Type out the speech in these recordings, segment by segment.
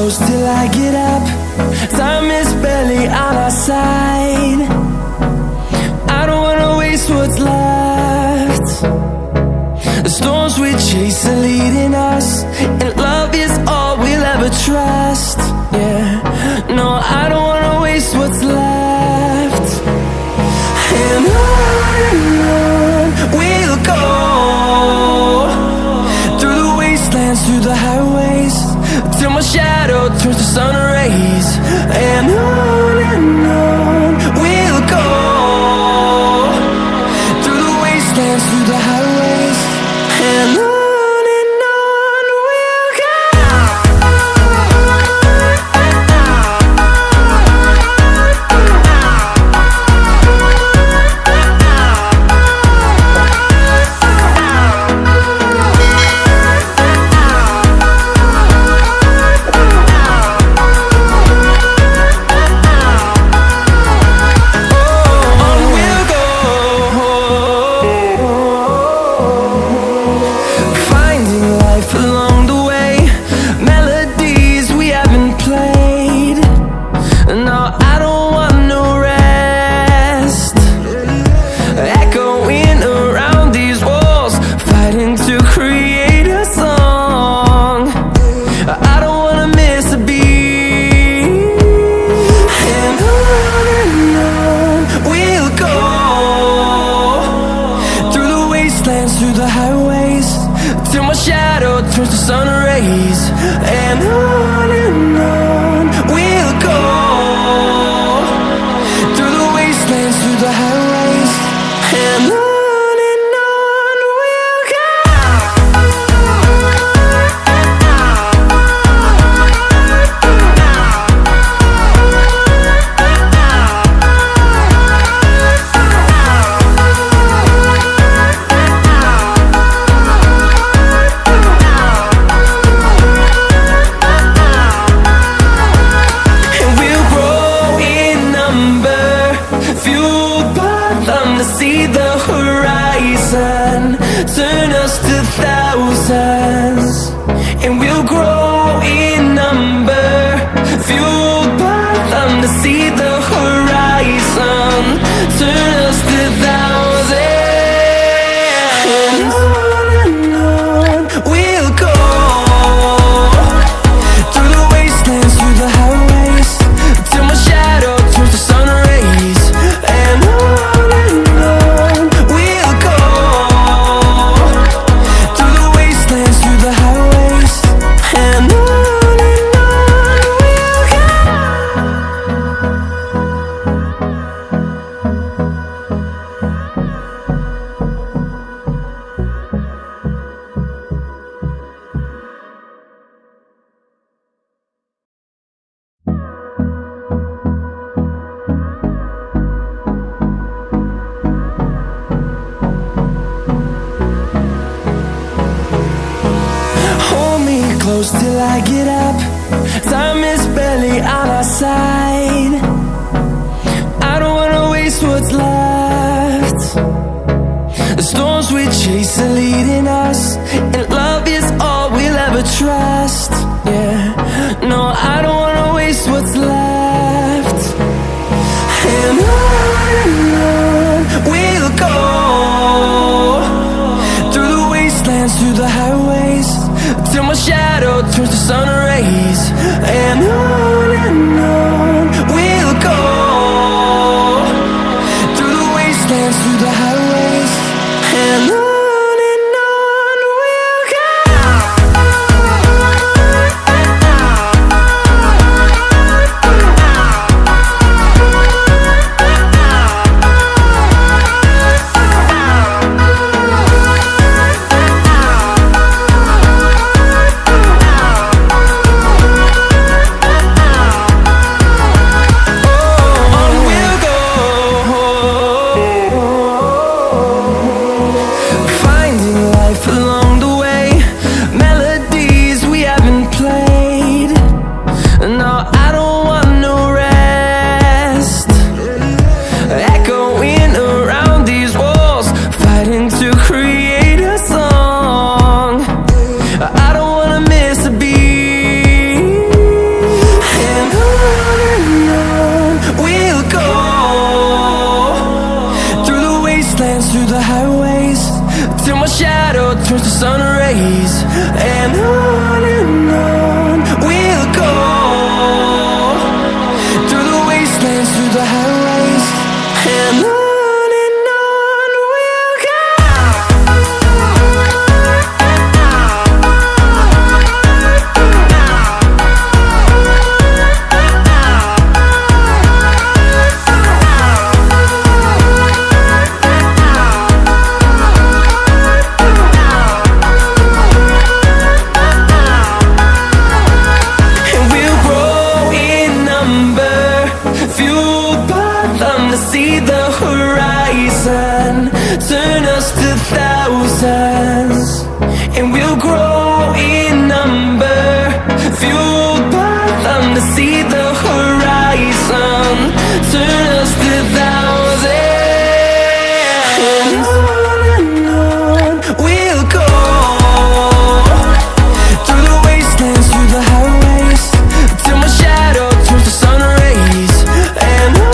close till I get up. Time is barely on our side. I don't wanna waste what's left. The storms we chase are leading us, and love is all we'll ever trust. Yeah, no, I don't wanna waste what's left. And on we'll go, through the wastelands, through the highways, till my shadow turns to sun rays. And on we'll go, through the wastelands, through the highways, and on we'll go. Through the highways, till my shadow turns to sun rays. And on we'll go, through the wastelands, through the highways, and on we'll go. See the horizon turn us to thousands, and we'll grow in number, fueled by them to see the horizon turn us to thousands. And on we'll go, through the wastelands, through the highways, till my shadow turns to sun rays. And close till I get up. Time is barely on our side. I don't wanna waste what's left. The storms we chase are leading us, and love is all we'll ever trust. Yeah, no, I don't wanna waste what's left. And on we'll go, through the wastelands, through the highways, till my shadow turns to sun rays. And on we'll go, through the wastelands, through the highways, and on shadow turns to sun rays. And on we'll go, through the wastelands, through the highways. And on we'll go. See the horizon, turn us to thousands, and we'll grow in number, fueled by them to see the horizon, turn us to thousands, and on we'll go, through the wastelands, through the highways, till my shadow turns to sun rays. And on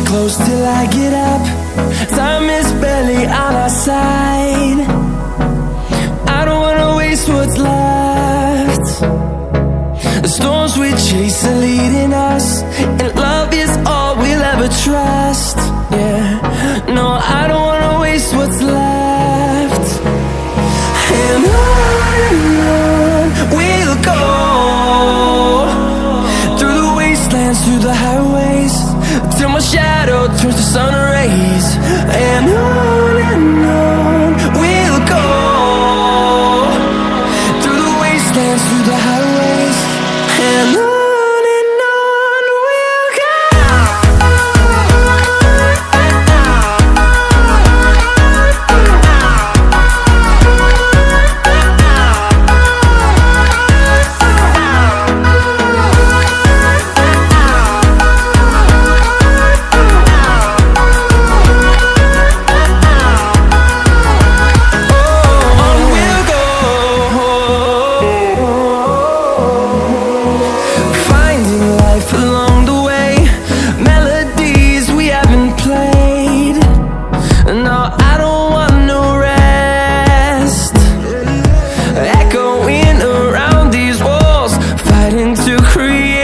close till I get up. Time is barely on our side. I don't wanna waste what's left. The storms we chase are leading us, and love is all we'll ever trust. Yeah, no, I don't wanna waste what's left. And on we'll go, through the wastelands, through the highways, till my shadow turns to sun rays. And on we'll go, through the wastelands, through the highways. And on we'll go. To create